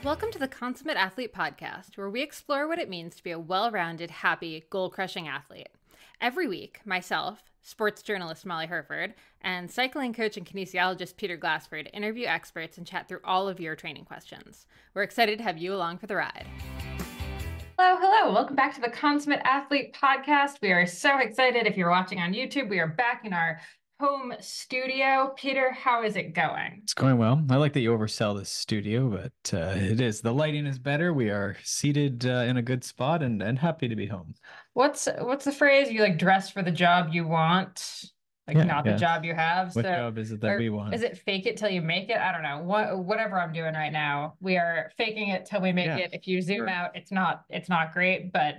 Welcome to the Consummate Athlete podcast, where we explore what it means to be a well-rounded, happy, goal-crushing athlete. Every week, myself, sports journalist Molly Herford, and cycling coach and kinesiologist Peter Glassford interview experts and chat through all of your training questions. We're excited to have you along for the ride. Hello. Welcome back to the Consummate Athlete podcast. We are so excited. If you're watching on YouTube, we are back in our home studio. Peter, how is it going? It's going well. I like that you oversell this studio, but it is. The lighting is better. We are seated in a good spot and happy to be home. What's the phrase? You like dress for the job you want, like not the job you have. What job is it that we want? Is it fake it till you make it? I don't know. Whatever I'm doing right now, we are faking it till we make it. If you zoom out, it's not great, but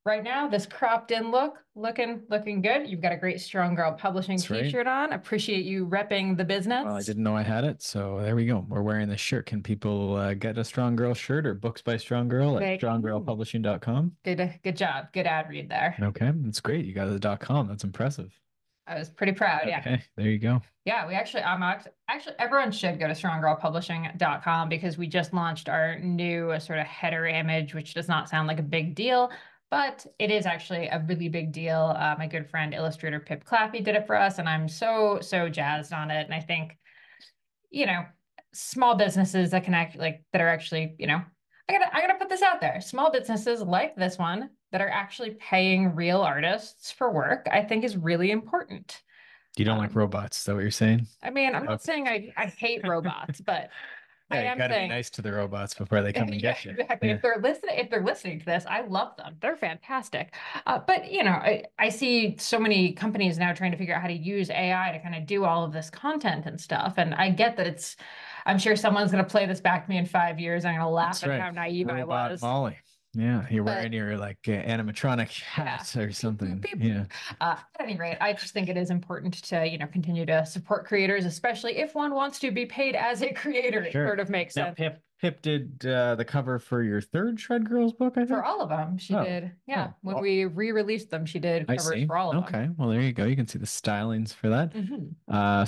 right now, this cropped in looking good. You've got a great Strong Girl Publishing t-shirt on. Appreciate you repping the business. Well, I didn't know I had it, so there we go. We're wearing this shirt. Can people get a Strong Girl shirt or books by Strong Girl at stronggirlpublishing.com? Good job. Good ad read there. Okay, that's great. You got the .com. That's impressive. I was pretty proud. Yeah. Okay, there you go. Yeah, we actually everyone should go to stronggirlpublishing.com because we just launched our new sort of header image, which does not sound like a big deal, but it is actually a really big deal. My good friend, illustrator Pip Clappy did it for us, and I'm so jazzed on it. And I think, small businesses that connect, that are actually, I gotta put this out there. Small businesses like this one that are actually paying real artists for work, I think is really important. You don't like robots, is that what you're saying? I mean, I'm not saying I hate robots, but I am gotta be nice to the robots before they come and get you. Exactly. Yeah. If they're listening to this, I love them. They're fantastic. But I see so many companies now trying to figure out how to use AI to kind of do all of this content and stuff. And I get that I'm sure someone's going to play this back to me in 5 years. I'm going to laugh at how naive I was. Molly. Yeah, you're wearing your animatronic hat or something. Yeah. At any rate, I just think it is important to continue to support creators, especially if one wants to be paid as a creator. Sure. It sort of makes sense. Pip did the cover for your third Shred Girls book, I think? For all of them, she did. Yeah, when we re-released them, she did covers for all of them. Okay, well, there you go. You can see the stylings for that.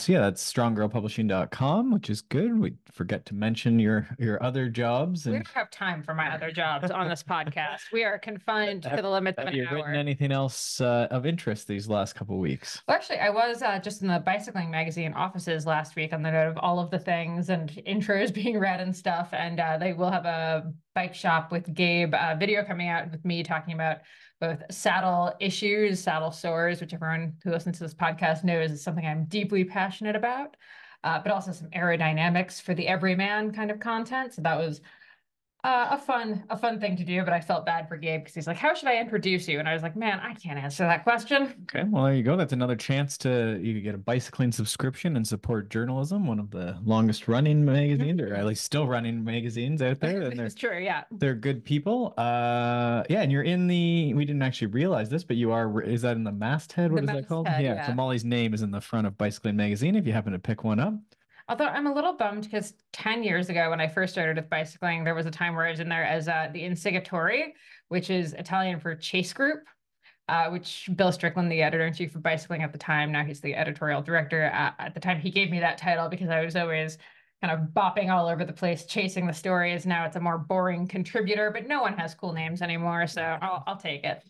So yeah, that's stronggirlpublishing.com, which is good. We forget to mention your other jobs. We don't have time for my other jobs on this podcast. We are confined to the limits of an hour. Have you written anything else of interest these last couple of weeks? Well, actually, I was just in the Bicycling Magazine offices last week on the note of all of the things and intros being read and stuff. And they will have a bike shop with Gabe video coming out with me talking about both saddle issues, saddle sores, which everyone who listens to this podcast knows is something I'm deeply passionate about, but also some aerodynamics for the everyman kind of content. So that was a fun thing to do, but I felt bad for Gabe because he's like, how should I introduce you? And I was like, man, I can't answer that question. Okay, well, there you go. That's another chance you could get a bicycling subscription and support journalism, one of the longest running magazines, or at least still running magazines out there. And it's true, yeah. They're good people. Yeah, and you're we didn't actually realize this, but is that in the masthead? What is that called? Yeah, so Molly's name is in the front of Bicycling Magazine if you happen to pick one up. Although I'm a little bummed because 10 years ago when I first started with bicycling, there was a time where I was in there as the Inseguitore, which is Italian for chase group, which Bill Strickland, the editor-in-chief of Bicycling at the time, now he's the editorial director. At the time, he gave me that title because I was always kind of bopping all over the place, chasing the stories. Now it's a more boring contributor, but no one has cool names anymore, so I'll take it.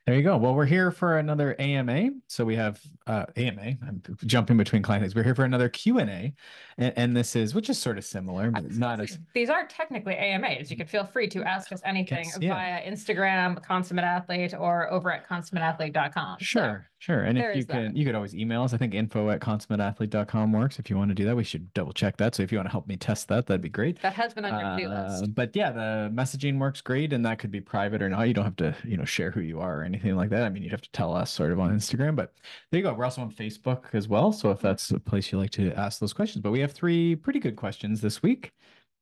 There you go. Well, we're here for another AMA. So we have AMA. I'm jumping between clients. We're here for another Q&A, and this is, which is sort of similar, but not as. These are technically AMAs. You could feel free to ask us anything via Instagram, Consummate Athlete, or over at consummateathlete.com. Sure. And if you could always email us. I think info@consummateathlete.com works if you want to do that. We should double check that. So if you want to help me test that, that'd be great. That has been on your to-do list. But yeah, the messaging works great, and that could be private or not. You don't have to, share who you are or anything like that. I mean, you'd have to tell us sort of on Instagram, but there you go. We're also on Facebook as well. So if that's a place you like to ask those questions, but we have 3 pretty good questions this week.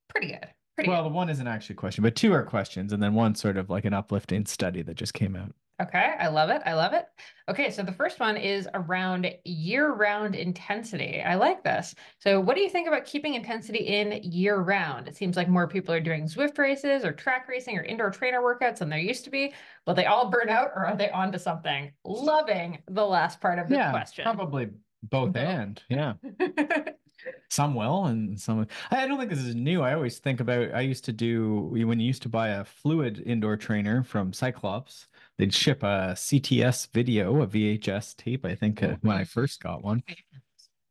Pretty good. The one isn't actually a question, but 2 are questions, and then one sort of like an uplifting study that just came out. Okay, I love it. Okay, so the first one is around year-round intensity. I like this. So what do you think about keeping intensity in year-round? It seems like more people are doing Zwift races or track racing or indoor trainer workouts than there used to be. Will they all burn out, or are they onto something? Loving the last part of the question. Probably both and, yeah. Some will, and some. I don't think this is new. I always think about. I used to do when you used to buy a fluid indoor trainer from Cyclops. They'd ship a CTS video, a VHS tape. I think when I first got one,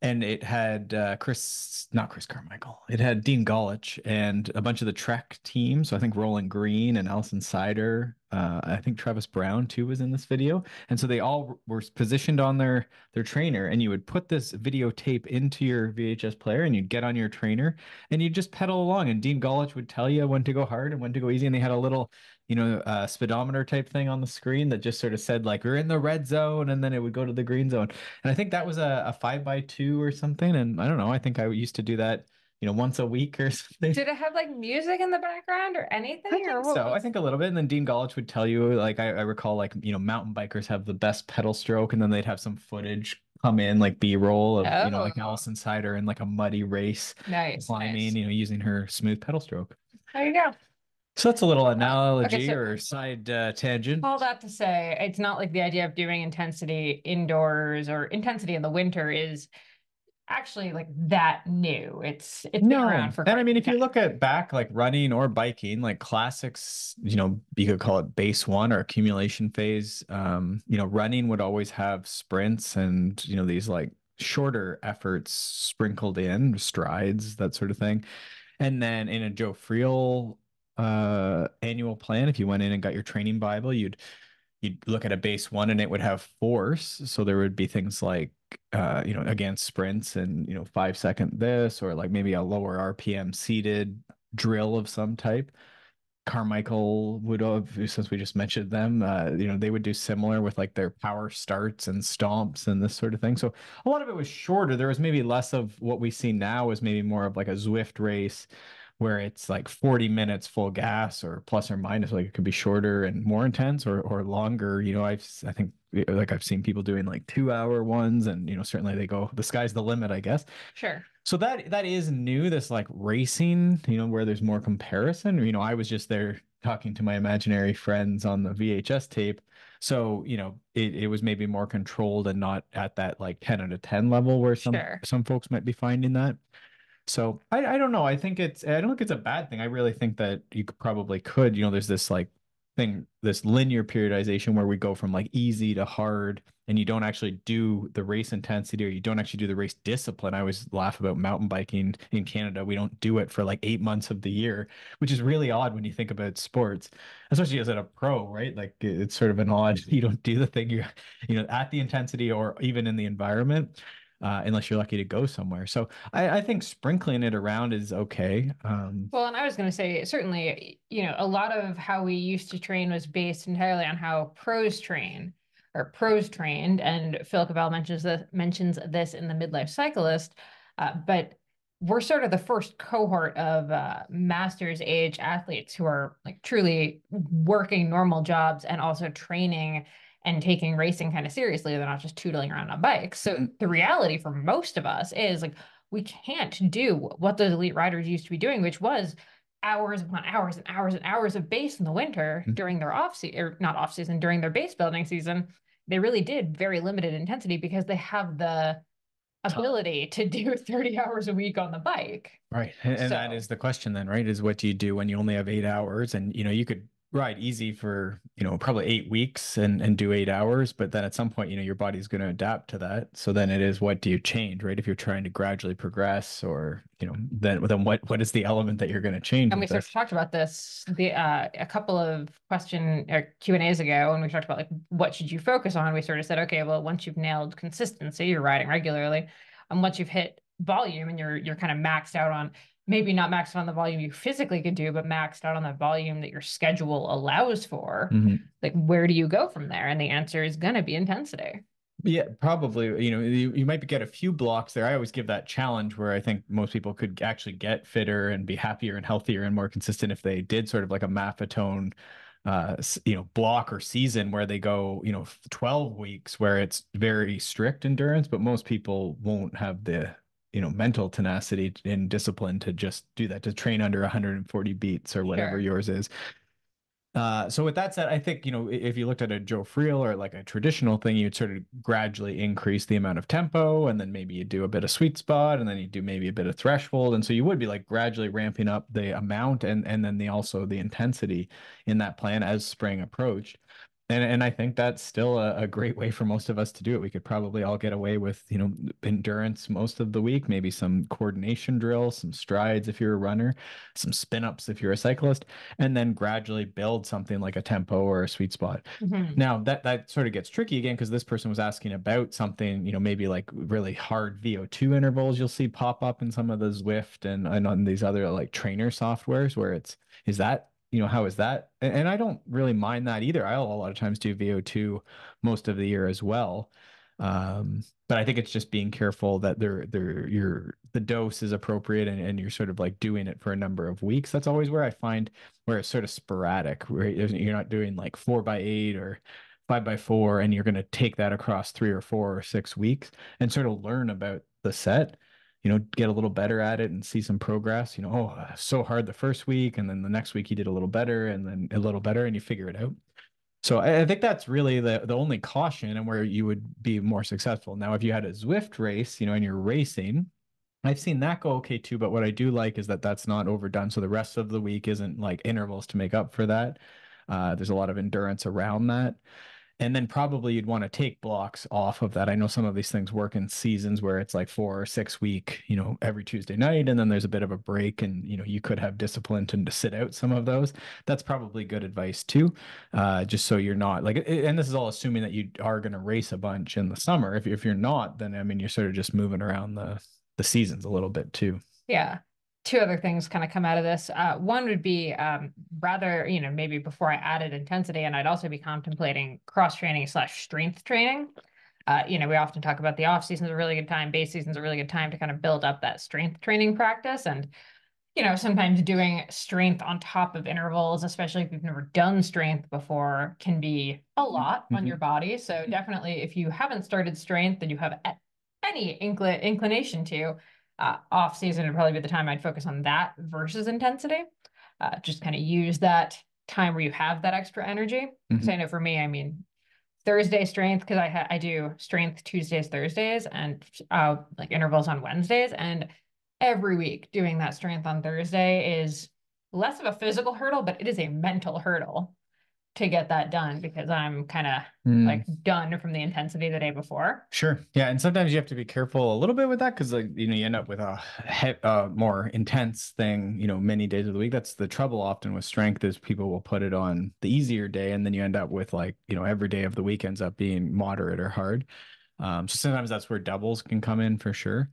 and it had not Chris Carmichael. It had Dean Golich and a bunch of the Trek team. So I think Roland Green and Alison Sider. I think Travis Brown too was in this video. And so they all were positioned on their trainer, and you would put this videotape into your VHS player, and you'd get on your trainer, and you'd just pedal along. And Dean Golich would tell you when to go hard and when to go easy. And they had a little, speedometer type thing on the screen that just sort of said like we're in the red zone, and then it would go to the green zone. And I think that was a 5x2 or something. And I don't know. I think I used to do that, once a week or something. Did it have like music in the background or anything? I think so. I think a little bit. And then Dean Golich would tell you, like, I recall, like, mountain bikers have the best pedal stroke, and then they'd have some footage come in, like B-roll of, like Alison Sider in like a muddy race climbing, using her smooth pedal stroke. There you go. So that's a little analogy or side tangent. All that to say, it's not like the idea of doing intensity indoors or intensity in the winter is actually like that new. It's been around for and I mean, if you look at back like running or biking, like classics, you could call it base one or accumulation phase. Running would always have sprints and these like shorter efforts sprinkled in, strides, that sort of thing. And then in a Joe Friel annual plan, if you went in and got your training Bible, you'd look at a base one and it would have force. So there would be things like again, sprints and 5-second this, or like maybe a lower RPM seated drill of some type. Carmichael would have, since we just mentioned them, they would do similar with like their power starts and stomps and this sort of thing. So a lot of it was shorter. There was maybe less of what we see now is maybe more of like a Zwift race where it's like 40 minutes full gas or plus or minus. Like it could be shorter and more intense or longer. I think like I've seen people doing like 2-hour ones, and certainly they go, the sky's the limit, I guess. Sure. So that is new, this like racing, where there's more comparison. I was just there talking to my imaginary friends on the VHS tape. So, it was maybe more controlled and not at that like 10 out of 10 level where some folks might be finding that. So I don't know. I don't think it's a bad thing. I really think that you probably could, there's this like thing, this linear periodization where we go from like easy to hard, and you don't actually do the race intensity, or you don't actually do the race discipline. I always laugh about mountain biking in Canada. We don't do it for like 8 months of the year, which is really odd when you think about sports, especially as a pro, right? Like it's sort of an odd, you don't do the thing at the intensity or even in the environment. Unless you're lucky to go somewhere. So I think sprinkling it around is okay. Well, and I was going to say, certainly, a lot of how we used to train was based entirely on how pros train or pros trained. And Phil Cavell mentions this in the Midlife Cyclist. But we're sort of the first cohort of master's age athletes who are like truly working normal jobs and also training and taking racing kind of seriously. They're not just tootling around on bikes. So the reality for most of us is like, we can't do what those elite riders used to be doing, which was hours upon hours and hours and hours of base in the winter during their off season, or not off season, during their base building season. They really did very limited intensity because they have the ability to do 30 hours a week on the bike. Right. And that is the question then, right? Is what do you do when you only have 8 hours? And, you could ride easy for, probably 8 weeks and do 8 hours. But then at some point, your body's going to adapt to that. So then it is, what do you change, right? If you're trying to gradually progress, or, then what is the element that you're going to change? And we sort of talked about this a couple of Q&As ago, and we talked about like, what should you focus on? We sort of said, okay, well, once you've nailed consistency, you're riding regularly. And once you've hit volume and you're kind of maxed out on, maybe not maxed out on the volume you physically could do, but maxed out on the volume that your schedule allows for, like, where do you go from there? And the answer is going to be intensity. Yeah, probably. You might get a few blocks there. I always give that challenge where I think most people could actually get fitter and be happier and healthier and more consistent if they did sort of like a Maffetone block or season where they go 12 weeks where it's very strict endurance, but most people won't have the mental tenacity and discipline to just do that, to train under 140 beats or whatever yours is. So with that said, I think, if you looked at a Joe Friel or like a traditional thing, you'd sort of gradually increase the amount of tempo, and then maybe you do a bit of sweet spot, and then you do maybe a bit of threshold. And so you would be like gradually ramping up the amount and then also the intensity in that plan as spring approached. And I think that's still a great way for most of us to do it. We could probably all get away with, endurance most of the week, maybe some coordination drills, some strides if you're a runner, some spin ups if you're a cyclist, and then gradually build something like a tempo or a sweet spot. Mhm. Now that sort of gets tricky again because this person was asking about something, maybe like really hard VO2 intervals you'll see pop up in some of the Zwift and on these other like trainer softwares where is that how is that? And I don't really mind that either. I'll a lot of times do VO2 most of the year as well. But I think it's just being careful that the dose is appropriate and you're sort of like doing it for a number of weeks. That's always where I find where it's sort of sporadic, where you're not doing like 4x8 or 5x4, and you're going to take that across 3 or 4 or 6 weeks and sort of learn about the set, get a little better at it and see some progress. So hard the first week, and then the next week you did a little better, and then a little better, and you figure it out. So I think that's really the only caution and where you would be more successful. Now, if you had a Zwift race, and you're racing, I've seen that go okay too, but what I do like is that that's not overdone. So the rest of the week isn't like intervals to make up for that. There's a lot of endurance around that. And then probably you'd want to take blocks off of that. I know some of these things work in seasons where it's like 4 or 6 week, every Tuesday night, and then there's a bit of a break, and you could have discipline to sit out some of those. That's probably good advice too, just so you're not like. And this is all assuming that you are going to race a bunch in the summer. If you're not, then I mean you're sort of just moving around the seasons a little bit too. Yeah. Two other things kind of come out of this. One would be rather, maybe before I added intensity, and I'd also be contemplating cross training slash strength training. We often talk about the off season is a really good time, base season is a really good time to kind of build up that strength training practice. And, sometimes doing strength on top of intervals, especially if you've never done strength before, can be a lot on your body. So definitely if you haven't started strength and you have any inclination to, off season would probably be the time I'd focus on that versus intensity. Just kind of use that time where you have that extra energy. So I know for me, I mean, Thursday strength because I do strength Tuesdays, Thursdays, and like intervals on Wednesdays. And every week doing that strength on Thursday is less of a physical hurdle, but it is a mental hurdle to get that done because I'm kind of like done from the intensity the day before. Sure. Yeah. And sometimes you have to be careful a little bit with that because, like, you end up with a more intense thing, many days of the week. That's the trouble often with strength is people will put it on the easier day. And then you end up with like, every day of the week ends up being moderate or hard. So sometimes that's where doubles can come in for sure.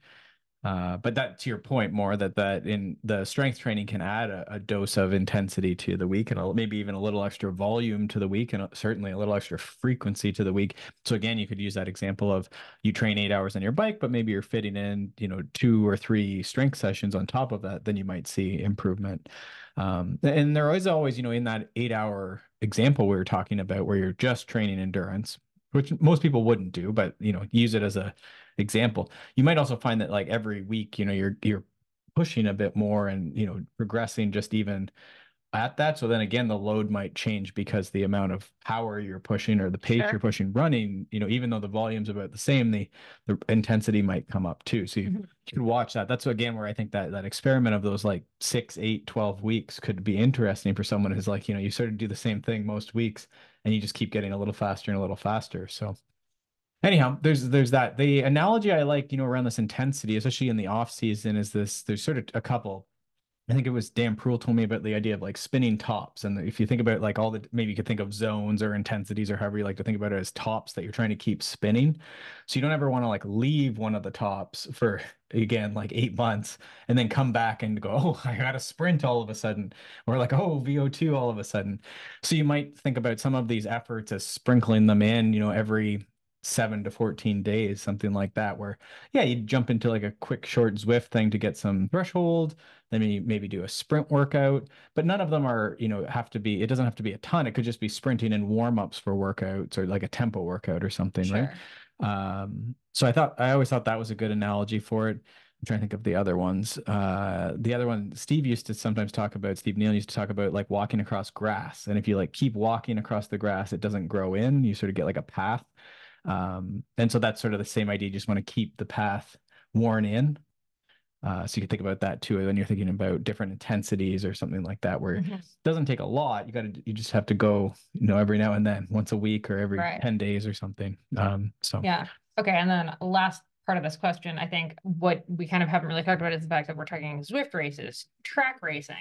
But that to your point more that in the strength training can add a dose of intensity to the week and maybe even a little extra volume to the week and certainly a little extra frequency to the week. So again, you could use that example of you train 8 hours on your bike, but maybe you're fitting in, 2 or 3 strength sessions on top of that, then you might see improvement. And there is always, in that 8 hour example we were talking about where you're just training endurance, which most people wouldn't do, but use it as a example. You might also find that like every week, you're pushing a bit more and progressing just even at that. So then again, the load might change because the amount of power you're pushing or the pace you're pushing running, even though the volume's about the same, the intensity might come up too. So you can watch that. That's again where I think that experiment of those like 6, 8, 12 weeks could be interesting for someone who's like, you sort of do the same thing most weeks and you just keep getting a little faster and a little faster. So anyhow, there's that. The analogy I like, around this intensity, especially in the off season, is there's sort of a couple. I think it was Dan Pruill told me about the idea of like spinning tops. And if you think about like maybe you could think of zones or intensities or however you like to think about it as tops that you're trying to keep spinning. So you don't ever want to like leave one of the tops for, again, like 8 months and then come back and go, oh, I got to sprint all of a sudden, or like, oh, VO2 all of a sudden. So you might think about some of these efforts as sprinkling them in, every 7 to 14 days, something like that, where yeah, you jump into like a quick short Zwift thing to get some threshold, then maybe do a sprint workout, but none of them are, it doesn't have to be a ton. It could just be sprinting and warm-ups for workouts or like a tempo workout or something, right? So I always thought that was a good analogy for it. trying to think of the other ones. The other one, Steve used to sometimes talk about, Steve Neal used to talk about like walking across grass. And if you like keep walking across the grass, it doesn't grow in. You sort of get like a path. And so that's sort of the same idea. You just want to keep the path worn in. So you can think about that too when you're thinking about different intensities or something like that, where it doesn't take a lot. You just have to go, every now and then, once a week or every 10 days or something. Yeah. Okay. And then last part of this question, I think what we kind of haven't really talked about is the fact that we're talking Zwift races, track racing.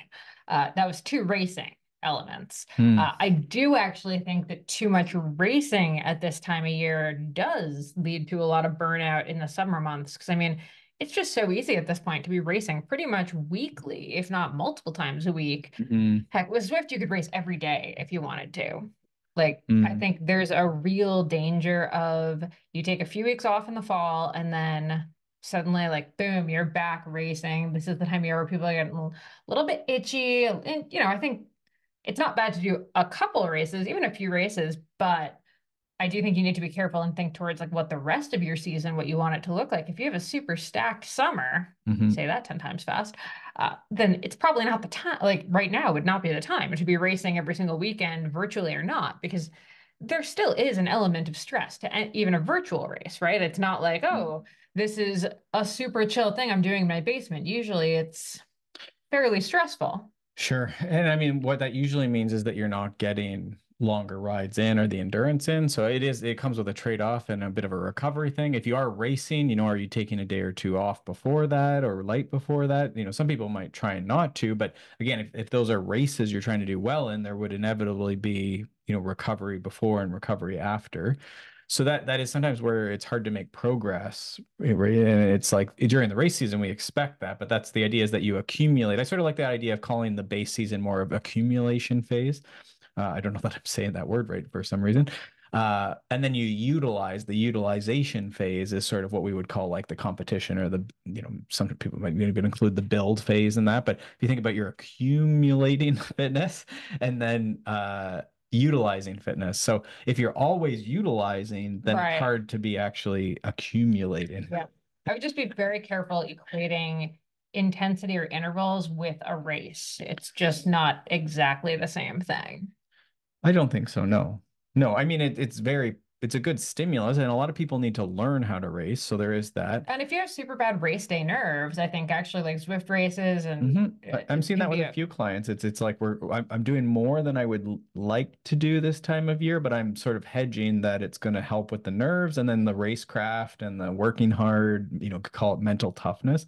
That was two racing elements. I do actually think that too much racing at this time of year does lead to a lot of burnout in the summer months. Because I mean, it's just so easy at this point to be racing pretty much weekly, if not multiple times a week. Heck, with Zwift, you could race every day if you wanted to. Like, I think there's a real danger of you take a few weeks off in the fall and then suddenly, like, boom, you're back racing. This is the time of year where people are getting a little bit itchy. And, I think it's not bad to do a couple of races, even a few races, but I do think you need to be careful and think towards like what the rest of your season, what you want it to look like. If you have a super stacked summer, say that 10 times fast, then it's probably not the time. Like right now would not be the time to be racing every single weekend, virtually or not, because there still is an element of stress to even a virtual race, right? It's not like, oh, this is a super chill thing I'm doing in my basement. Usually it's fairly stressful. Sure. And I mean, what that usually means is that you're not getting longer rides in or the endurance in. So it comes with a trade-off and a bit of a recovery thing. If you are racing, are you taking a day or two off before that or late before that? Some people might try not to, but again, if those are races you're trying to do well in, there would inevitably be, recovery before and recovery after. So that is sometimes where it's hard to make progress, right? And it's like during the race season, we expect that, but that's the idea is that you accumulate. I sort of like the idea of calling the base season more of accumulation phase. I don't know that I'm saying that word right for some reason. And then you utilize the utilization phase is sort of what we would call like the competition or the, some people might even include the build phase in that. But if you think about your accumulating fitness and then utilizing fitness. So if you're always utilizing, then it's hard to be actually accumulating. Yeah. I would just be very careful equating intensity or intervals with a race. It's just not exactly the same thing. I don't think so. No. I mean, it's a good stimulus and a lot of people need to learn how to race. So there is that. And if you have super bad race day nerves, I think actually like Zwift races and I'm seeing that with a few clients. It's like I'm doing more than I would like to do this time of year, but I'm sort of hedging that it's going to help with the nerves and then the racecraft and the working hard, call it mental toughness.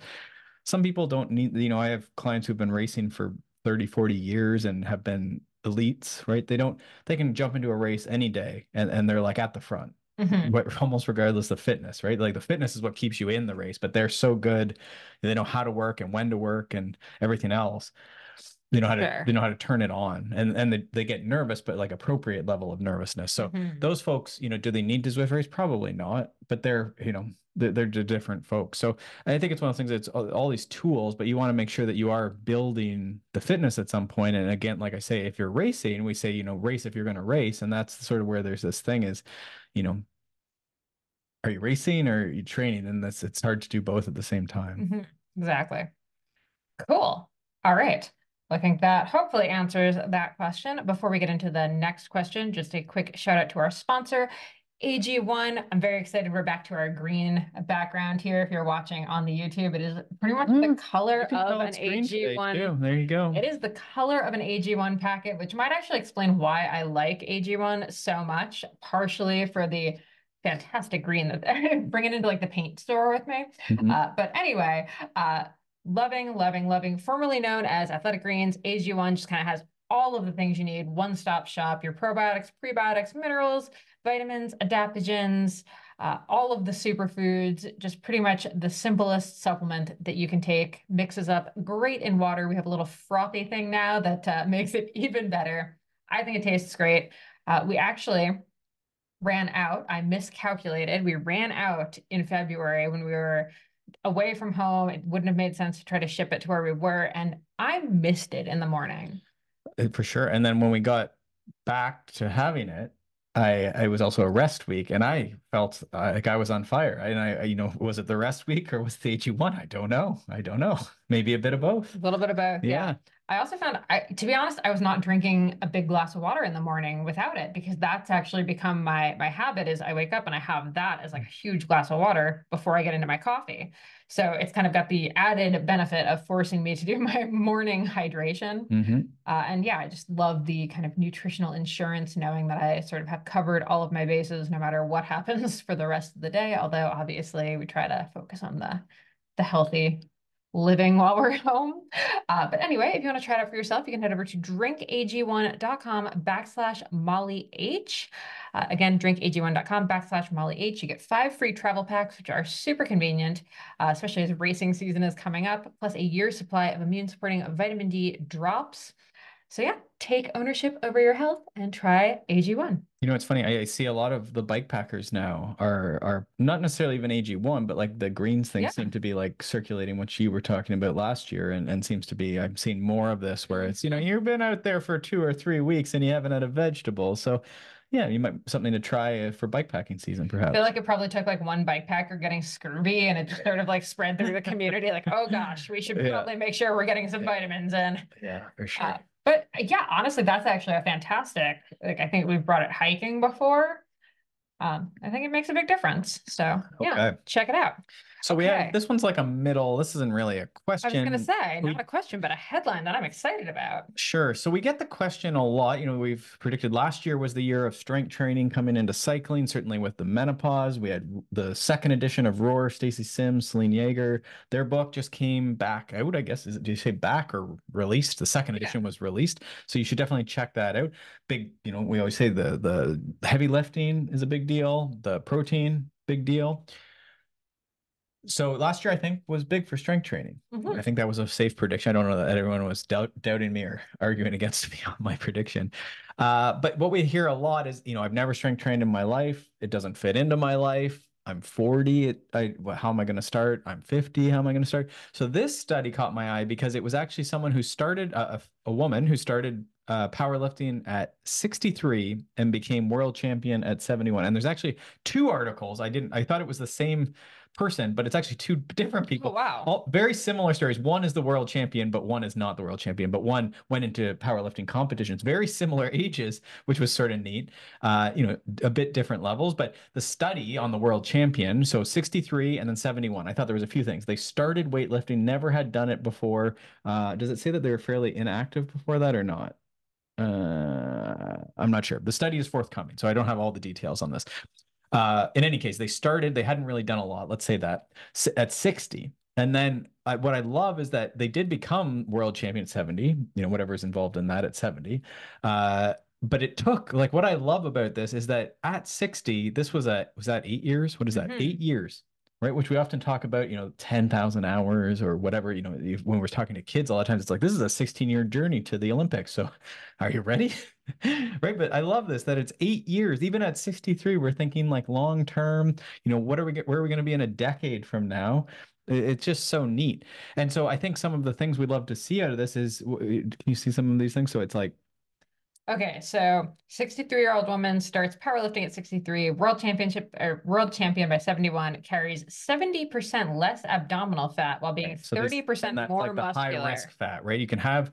Some people don't need, I have clients who've been racing for 30, 40 years and have been elites, right? They can jump into a race any day and they're like at the front, but almost regardless of fitness, right? Like the fitness is what keeps you in the race, but they're so good. They know how to work and when to work and everything else. They know how to turn it on and they get nervous, but like appropriate level of nervousness. So those folks, do they need to Zwift race? Probably not, but they're different folks. So I think it's one of those things that's all these tools, but you want to make sure that you are building the fitness at some point. And again, like I say, if you're racing, we say, race if you're going to race. And that's sort of where there's this thing is, are you racing or are you training? And it's hard to do both at the same time. Exactly. Cool. All right. Well, I think that hopefully answers that question. Before we get into the next question, just a quick shout out to our sponsor, AG1. I'm very excited. We're back to our green background here. If you're watching on the YouTube, it is pretty much the color of an AG1. There you go. It is the color of an AG1 packet, which might actually explain why I like AG1 so much, partially for the fantastic green that they're bringing into like the paint store with me. But anyway, loving, formerly known as Athletic Greens, AG1 just kind of has all of the things you need. One-stop shop, your probiotics, prebiotics, minerals, vitamins, adaptogens, all of the superfoods, just pretty much the simplest supplement that you can take. Mixes up great in water. We have a little frothy thing now that makes it even better. I think it tastes great. We actually ran out. I miscalculated. We ran out in February when we were away from home. It wouldn't have made sense to try to ship it to where we were. And I missed it in the morning. For sure. And then when we got back to having it, I was also a rest week, and I felt like I was on fire. And was it the rest week or was it the AG1? I don't know. I don't know. Maybe a bit of both. A little bit of both, yeah. Yeah. I also found, to be honest, I was not drinking a big glass of water in the morning without it, because that's actually become my habit. Is I wake up and I have that as like a huge glass of water before I get into my coffee. So it's kind of got the added benefit of forcing me to do my morning hydration. And yeah, I just love the kind of nutritional insurance, knowing that I sort of have covered all of my bases no matter what happens for the rest of the day. Although obviously we try to focus on the healthy living while we're home. But anyway, if you want to try it out for yourself, you can head over to drinkag1.com/MollyH. Again, drinkag1.com/MollyH. You get 5 free travel packs, which are super convenient, especially as racing season is coming up, plus a year's supply of immune supporting vitamin D drops. So yeah, take ownership over your health and try AG1. It's funny. I see a lot of the bike packers now are not necessarily even AG1, but like the greens thing seem to be like circulating what you were talking about last year, and seems to be, I'm seeing more of this where it's, you've been out there for 2 or 3 weeks and you haven't had a vegetable. So yeah, you might something to try for bike packing season, perhaps. I feel like it probably took like one bike packer getting scurvy and it just sort of like spread through the community. Like, oh gosh, we should probably make sure we're getting some vitamins in. Yeah, for sure. But yeah, honestly, that's actually a fantastic, like, I think we've brought it hiking before. I think it makes a big difference. So yeah, check it out. So we have, this one's like a middle, this isn't really a question. I was going to say, not a question, but a headline that I'm excited about. Sure. So we get the question a lot. We've predicted last year was the year of strength training coming into cycling, certainly with the menopause. We had the second edition of Roar, Stacy Sims, Celine Yeager. Their book just came back out, I guess. Do you say back or released? The second edition was released. So you should definitely check that out. Big, we always say the heavy lifting is a big deal. The protein, big deal. So last year, I think, was big for strength training. I think that was a safe prediction. I don't know that everyone was doubting me or arguing against me on my prediction. But what we hear a lot is, I've never strength trained in my life. It doesn't fit into my life. I'm 40. How am I going to start? I'm 50. How am I going to start? So this study caught my eye because it was actually someone who started, a woman who started powerlifting at 63 and became world champion at 71. And there's actually 2 articles. I thought it was the same person, but it's actually 2 different people. Oh, wow. All very similar stories. One is the world champion, but one is not the world champion. But one went into powerlifting competitions, very similar ages, which was sort of neat. A bit different levels, but the study on the world champion, so 63 and then 71. I thought there was a few things. They started weightlifting, never had done it before. Does it say that they were fairly inactive before that or not? I'm not sure. The study is forthcoming, so I don't have all the details on this. In any case, they hadn't really done a lot, let's say that, at 60. And then what I love is that they did become world champion at 70, whatever's involved in that at 70. But it took, like, what I love about this is that at 60, was that 8 years? What is that? 8 years, right? Which we often talk about, 10,000 hours or whatever, when we're talking to kids, a lot of times it's like, this is a 16-year journey to the Olympics. So are you ready? Right. But I love this, that it's 8 years. Even at 63, we're thinking like long term, where are we going to be in a decade from now? It's just so neat. And so I think some of the things we'd love to see out of this is, can you see some of these things? So it's like, okay, so 63-year-old woman starts powerlifting at 63, world champion by 71, carries 70% less abdominal fat while being 30% more like the muscular. high risk fat, right? You can have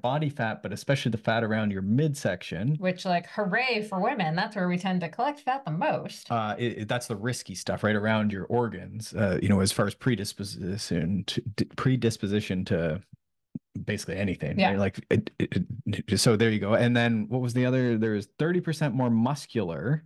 body fat, but especially the fat around your midsection. Which, like, hooray for women. That's where we tend to collect fat the most. That's the risky stuff, right? Around your organs, as far as predisposition to basically anything. Yeah. Right? Like, so there you go. And then what was the other? There's 30% more muscular.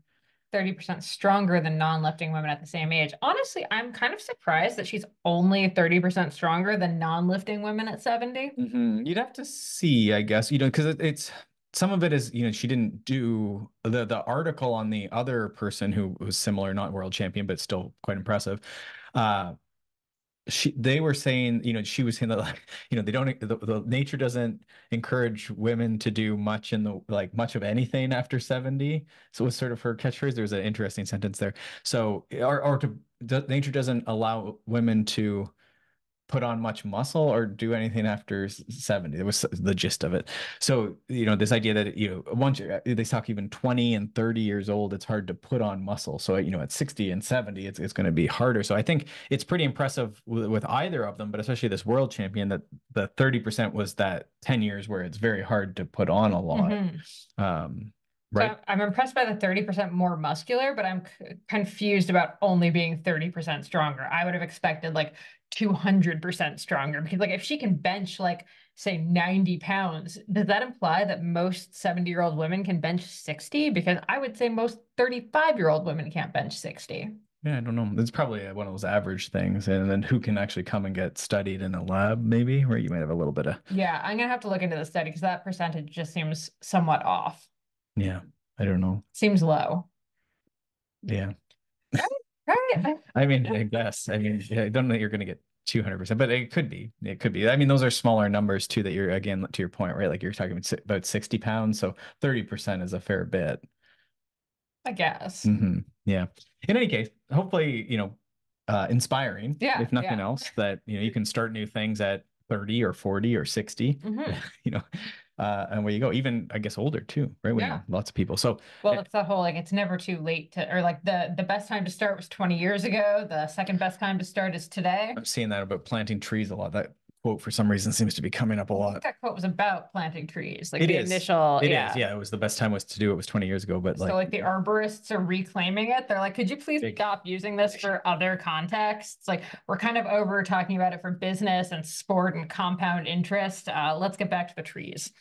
30% stronger than non-lifting women at the same age. Honestly, I'm kind of surprised that she's only 30% stronger than non-lifting women at 70. You'd have to see, I guess, because it's some of it is, she didn't do the article on the other person who was similar, not world champion, but still quite impressive. They were saying, she was saying that, like, they don't, the nature doesn't encourage women to do much much of anything after 70. So it was sort of her catchphrase. There's an interesting sentence there. So, nature doesn't allow women to put on much muscle or do anything after 70. That was the gist of it. So, this idea that, once they talk even 20 and 30 years old, it's hard to put on muscle. So, at 60 and 70, it's going to be harder. So I think it's pretty impressive with either of them, but especially this world champion, that the 30% was that 10 years where it's very hard to put on a lot. Right. So I'm impressed by the 30% more muscular, but I'm confused about only being 30% stronger. I would have expected like 200% stronger, because like if she can bench like say 90 pounds, does that imply that most 70-year-old women can bench 60? Because I would say most 35-year-old women can't bench 60. Yeah, I don't know. It's probably one of those average things. And then who can actually come and get studied in a lab, maybe, where you might have a little bit of. Yeah, I'm gonna have to look into the study because that percentage just seems somewhat off. Yeah, I don't know. Seems low. Yeah. Right. I mean, I guess. I mean, I don't know that you're going to get 200%, but it could be. It could be. I mean, those are smaller numbers too, that you're, again, to your point, right? Like you're talking about 60 pounds. So 30% is a fair bit. I guess. Yeah. In any case, hopefully, inspiring, Yeah, if nothing yeah. else, that, you can start new things at 30 or 40 or 60, and where you go, even I guess older too, right? We know lots of people. So, well, it's that whole like it's never too late to, or like the best time to start was 20 years ago. The second best time to start is today. I'm seeing that about planting trees a lot. That quote for some reason seems to be coming up a lot. That quote was about planting trees, like it the is. initial. It yeah. is. Yeah, it was the best time was to do it was 20 years ago, but So like the arborists are reclaiming it. They're like, could you please stop using this for other contexts? Like we're kind of over talking about it for business and sport and compound interest. Let's get back to the trees.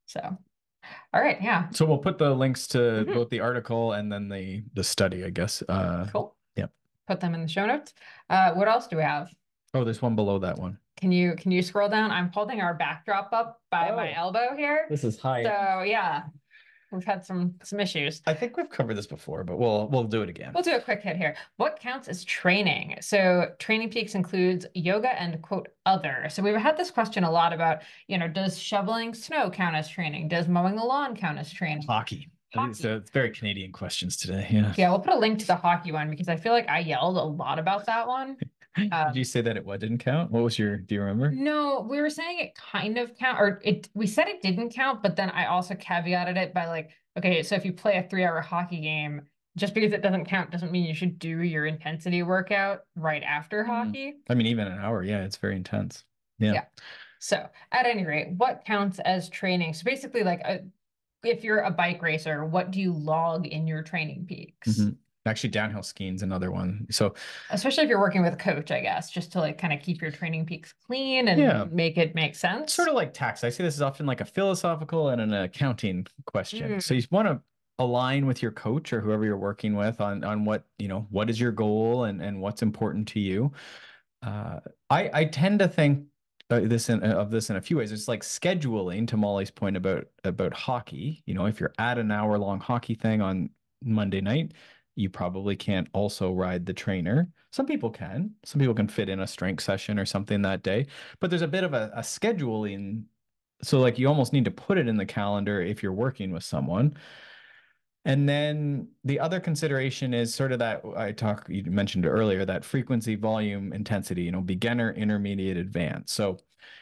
So, all right, yeah. So we'll put the links to both the article and then the study, I guess. Cool. Yep. Put them in the show notes. What else do we have? Oh, there's one below that one. Can you scroll down? I'm holding our backdrop up by my elbow here. This is high. So yeah, we've had some issues. I think we've covered this before, but we'll do it again. We'll do a quick hit here. What counts as training? So Training Peaks includes yoga and quote other. So we've had this question a lot about, does shoveling snow count as training? Does mowing the lawn count as training? Hockey. So it's very Canadian questions today. Yeah. Yeah, we'll put a link to the hockey one because I feel like I yelled a lot about that one. Did you say that it didn't count? What was do you remember? No, we were saying it kind of count, or we said it didn't count, but then I also caveated it by like, okay, so if you play a 3-hour hockey game, just because it doesn't count doesn't mean you should do your intensity workout right after hockey. I mean, even an hour, yeah, it's very intense. Yeah. So at any rate, what counts as training? So basically, like if you're a bike racer, what do you log in your Training Peaks? Actually, downhill skiing is another one. So especially if you're working with a coach, I guess, just to like kind of keep your Training Peaks clean and make it make sense. Sort of like tax. I see this is often like a philosophical and an accounting question. So you want to align with your coach or whoever you're working with on what, what is your goal and what's important to you. I tend to think of this in a few ways. It's like scheduling, to Molly's point about hockey. If you're at an hour-long hockey thing on Monday night, you probably can't also ride the trainer. Some people can. Some people can fit in a strength session or something that day. But there's a bit of a scheduling. So like you almost need to put it in the calendar if you're working with someone. And then the other consideration is sort of that you mentioned earlier, that frequency, volume, intensity, beginner, intermediate, advanced. So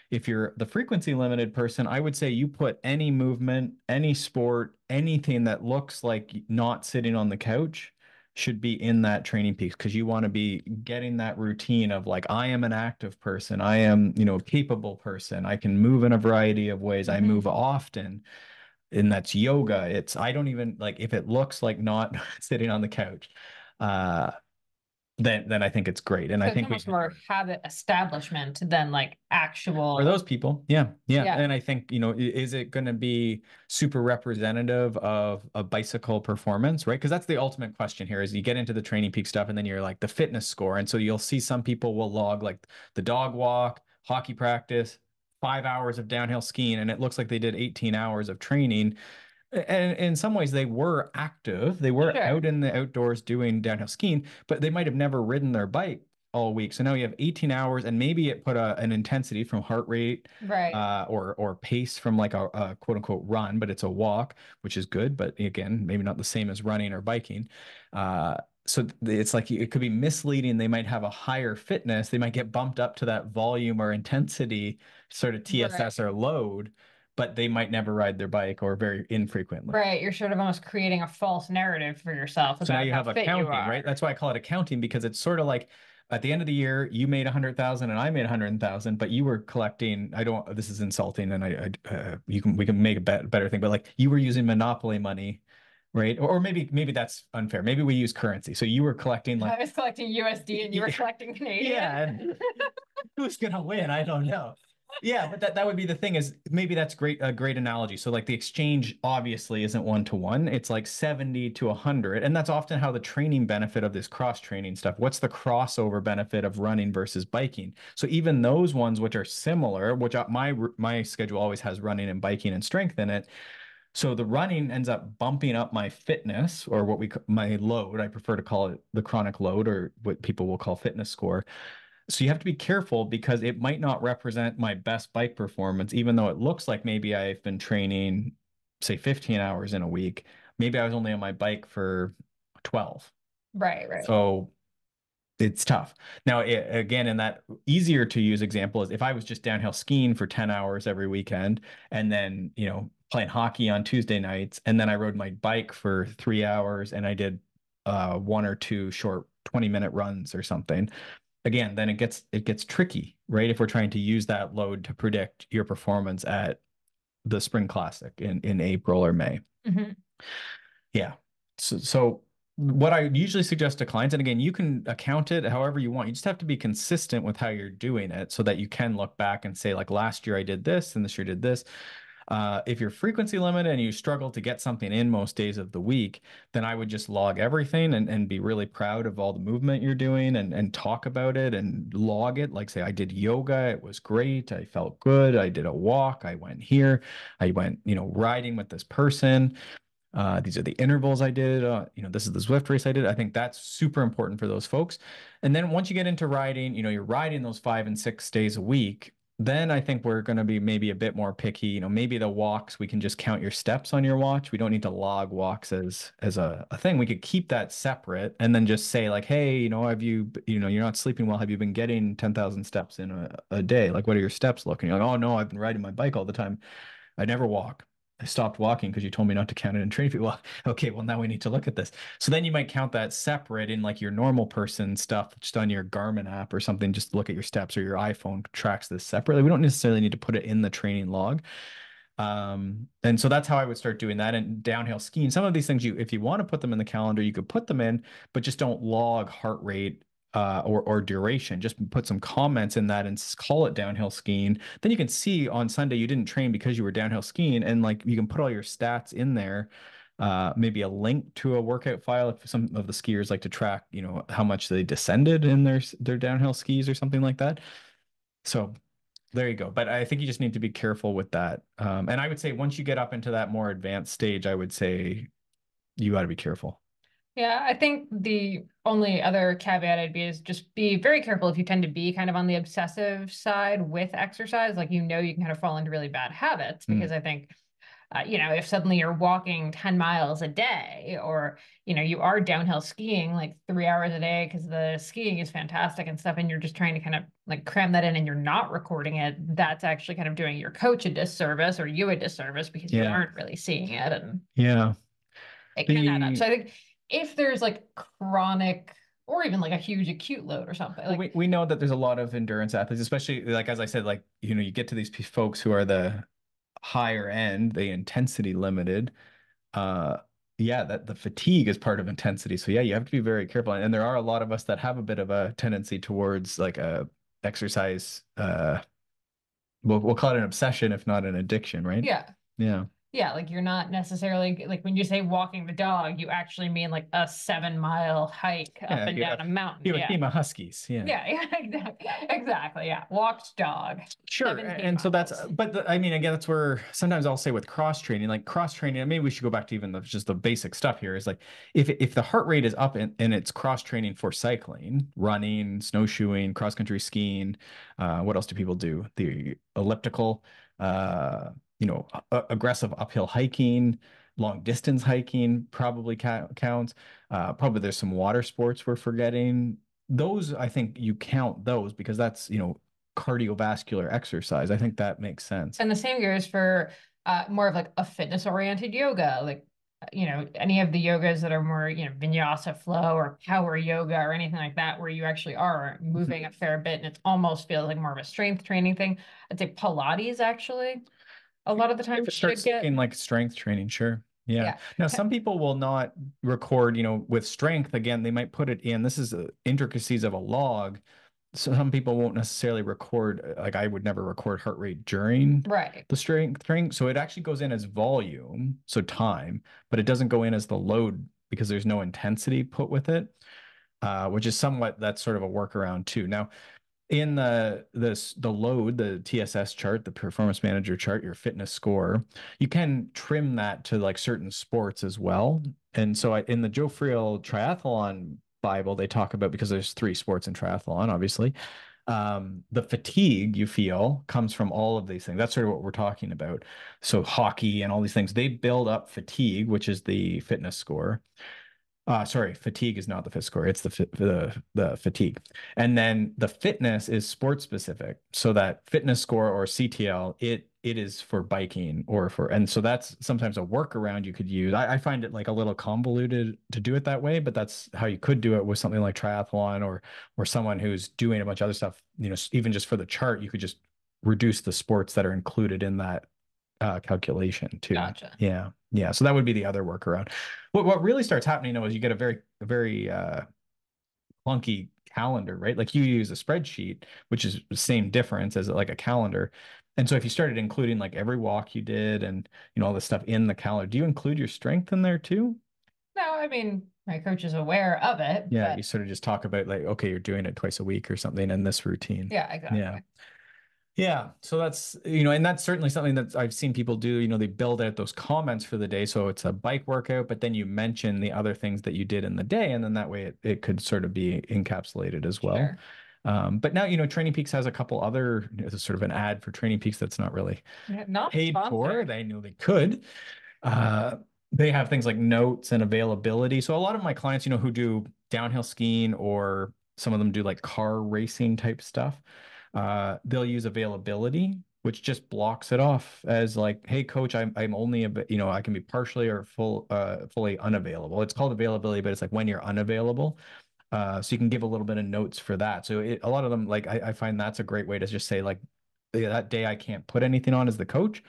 if you're the frequency limited person, I would say you put any movement, any sport, anything that looks like not sitting on the couch should be in that Training Peaks, because you want to be getting that routine of like, I am an active person. I am, capable person. I can move in a variety of ways. I move often. And that's yoga. I don't even like, if it looks like not sitting on the couch, then I think it's great. And so I think it's more habit establishment than like actual. For those people. Yeah. And I think, is it going to be super representative of a bicycle performance, right? Because that's the ultimate question here is you get into the Training Peak stuff and then you're like the fitness score. And so you'll see some people will log like the dog walk, hockey practice, 5 hours of downhill skiing, and it looks like they did 18 hours of training. And in some ways they were active. They were out in the outdoors doing downhill skiing, but they might have never ridden their bike all week. So now you have 18 hours and maybe it put an intensity from heart rate, or pace from like a quote unquote run, but it's a walk, which is good. But again, maybe not the same as running or biking. so it's like it could be misleading. They might have a higher fitness. They might get bumped up to that volume or intensity sort of Right. TSS or load, but they might never ride their bike or very infrequently. Right. You're sort of almost creating a false narrative for yourself So now about you how have fit you accounting, right? are. That's why I call it accounting, because it's sort of like at the end of the year, you made 100,000 and I made 100,000, but you were collecting. I don't. This is insulting, and we can make a better thing, but like you were using monopoly money, right? Or maybe that's unfair. Maybe we use currency. So you were collecting I like was collecting USD and you were collecting yeah, Canadian. and who's gonna win? I don't know. Yeah, but that would be the thing is maybe that's a great analogy. So like the exchange obviously isn't one to one. It's like 70 to 100. And that's often how the training benefit of this cross training stuff. What's the crossover benefit of running versus biking? So even those ones which are similar, which my schedule always has running and biking and strength in it. So the running ends up bumping up my fitness or my load. I prefer to call it the chronic load or what people will call fitness score. So you have to be careful because it might not represent my best bike performance, even though it looks like maybe I've been training, say 15 hours in a week. Maybe I was only on my bike for 12. Right, right. So it's tough. Now, again, in that easier to use example is if I was just downhill skiing for 10 hours every weekend and then, playing hockey on Tuesday nights, and then I rode my bike for 3 hours and I did one or two short 20-minute runs or something. Again, then it gets tricky, right? If we're trying to use that load to predict your performance at the Spring Classic in April or May. Mhm. Yeah. So what I usually suggest to clients, and again, you can account it however you want. You just have to be consistent with how you're doing it so that you can look back and say, like, last year I did this and this year I did this. If you're frequency limited and you struggle to get something in most days of the week, then I would just log everything and be really proud of all the movement you're doing and talk about it and log it. Like say, I did yoga, it was great. I felt good. I did a walk. I went here. I went, riding with this person. These are the intervals I did. This is the Zwift race I did. I think that's super important for those folks. And then once you get into riding, you're riding those 5 and 6 days a week. Then I think we're going to be maybe a bit more picky. Maybe the walks, we can just count your steps on your watch. We don't need to log walks as a thing. We could keep that separate and then just say like, hey, have you, you're not sleeping well. Have you been getting 10,000 steps in a day? Like, what are your steps looking? You're like, oh no, I've been riding my bike all the time. I never walk. I stopped walking because you told me not to count it in training feet. Well, okay, well now we need to look at this. So then you might count that separate in like your normal person stuff, just on your Garmin app or something. Just look at your steps or your iPhone tracks this separately. We don't necessarily need to put it in the training log. And so that's how I would start doing that. And downhill skiing, some of these things if you want to put them in the calendar, you could put them in, but just don't log heart rate or duration. Just put some comments in that and call it downhill skiing. Then you can see on Sunday you didn't train because you were downhill skiing, and like you can put all your stats in there. Maybe a link to a workout file if some of the skiers like to track, how much they descended in their downhill skis or something like that. So there you go. But I think you just need to be careful with that. And I would say once you get up into that more advanced stage, I would say you got to be careful. Yeah, I think the only other caveat I'd be is just be very careful if you tend to be kind of on the obsessive side with exercise. Like, you can kind of fall into really bad habits Mm. because I think, if suddenly you're walking 10 miles a day or, you are downhill skiing like 3 hours a day because the skiing is fantastic and stuff, and you're just trying to kind of like cram that in and you're not recording it, that's actually kind of doing your coach a disservice or you a disservice because you Yeah. aren't really seeing it. And Yeah. it can add up. The So I think if there's like chronic or even like a huge acute load or something, Well, like we know that there's a lot of endurance athletes, especially like as I said, like you get to these folks who are the higher end, the intensity limited. Uh, yeah, that the fatigue is part of intensity. So yeah, you have to be very careful. And there are a lot of us that have a bit of a tendency towards like a exercise. We'll call it an obsession, if not an addiction, right? yeah. Yeah. Yeah, like you're not necessarily like when you say walking the dog, you actually mean like a 7 mile hike up Yeah. and down a mountain. You have a Yeah. team of huskies. Yeah. Yeah, yeah, exactly. Exactly. Yeah. Walked dog, Sure. 17 And so that's, miles. but I mean, again, that's where sometimes I'll say with cross training, like cross training, and maybe we should go back to even just the basic stuff here is like, if the heart rate is up and it's cross training for cycling, running, snowshoeing, cross country skiing, what else do people do? The elliptical, aggressive uphill hiking, Long distance hiking probably counts. Probably there's some water sports we're forgetting. Those, I think you count those because that's, cardiovascular exercise. I think that makes sense. And the same goes for more of like a fitness oriented yoga, like, any of the yogas that are more, vinyasa flow or power yoga or anything like that, where you actually are moving a fair bit and it almost feels like more of a strength training thing. I'd say Pilates actually a lot of the time If it should starts get. looking like strength training, sure. Yeah. Yeah. Now, some people will not record, with strength. Again, they might put it in. This is the intricacies of a log. So some people won't necessarily record, like I would never record heart rate during Right. the strength training. So it actually goes in as volume, so time, but it doesn't go in as the load because there's no intensity put with it, which is somewhat that's sort of a workaround too. Now, in the load, the TSS chart, the performance manager chart, your fitness score, you can trim that to like certain sports as well. And so in the Joe Friel triathlon Bible, they talk about, because there's 3 sports in triathlon, obviously. The fatigue you feel comes from all of these things. That's sort of what we're talking about. So hockey and all these things, they build up fatigue, which is the fitness score. Sorry, fatigue is not the fit score. It's the fatigue. And then the fitness is sport specific. So that fitness score or CTL, it is for biking and so that's sometimes a workaround you could use. I find it like a little convoluted to do it that way, but that's how you could do it with something like triathlon or someone who's doing a bunch of other stuff, even just for the chart, you could just reduce the sports that are included in that calculation too. Gotcha. Yeah. Yeah. So that would be the other workaround. What really starts happening though is you get a very clunky calendar, right? Like you use a spreadsheet, which is the same difference as like a calendar. And so if you started including like every walk you did and all this stuff in the calendar, do you include your strength in there too? No, I mean, my coach is aware of it, Yeah, but you sort of just talk about like, okay, you're doing it twice a week or something in this routine. yeah, Yeah. exactly. Yeah, so that's, and that's certainly something that I've seen people do. They build out those comments for the day. So it's a bike workout, but then you mention the other things that you did in the day. And then that way it could sort of be encapsulated as well. Sure. But now, Training Peaks has a couple other, it's sort of an ad for Training Peaks that's not really Yeah, not paid for. sponsored. They knew they could. Uh, they have things like notes and availability. So a lot of my clients, who do downhill skiing or some of them do like car racing type stuff, they'll use availability, which just blocks it off as like, hey, coach, I'm only a bit, I can be partially or fully unavailable. It's called availability, but it's like when you're unavailable. So you can give a little bit of notes for that. So a lot of them, like I find that's a great way to just say like, yeah, that day I can't put anything on as the coach,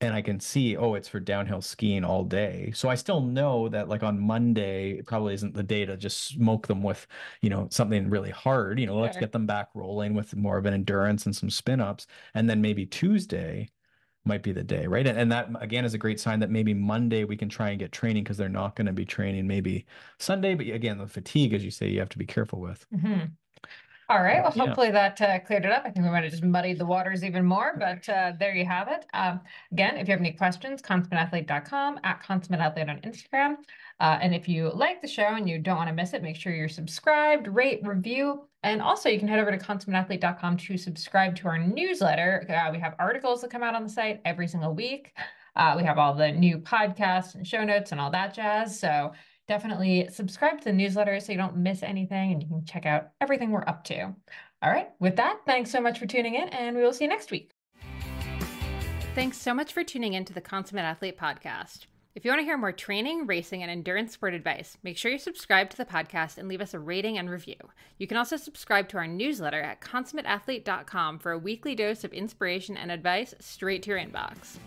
and I can see, oh, it's for downhill skiing all day. So I still know that like on Monday, it probably isn't the day to just smoke them with, something really hard. Let's Sure. get them back rolling with more of an endurance and some spin ups. And then maybe Tuesday might be the day, right? And that again is a great sign that maybe Monday we can try and get training because they're not going to be training maybe Sunday. But again, the fatigue, as you say, you have to be careful with. Hmm. All right. Well, Yeah. hopefully that cleared it up. I think we might have just muddied the waters even more, but there you have it. Again, if you have any questions, consummateathlete.com, at Consummate Athlete on Instagram. And if you like the show and you don't want to miss it, make sure you're subscribed, rate, review. And also you can head over to consummateathlete.com to subscribe to our newsletter. We have articles that come out on the site every single week. We have all the new podcasts and show notes and all that jazz. So definitely subscribe to the newsletter so you don't miss anything and you can check out everything we're up to. All right, with that, thanks so much for tuning in, and we will see you next week. Thanks so much for tuning in to the Consummate Athlete podcast. If you want to hear more training, racing, and endurance sport advice, make sure you subscribe to the podcast and leave us a rating and review. You can also subscribe to our newsletter at consummateathlete.com for a weekly dose of inspiration and advice straight to your inbox.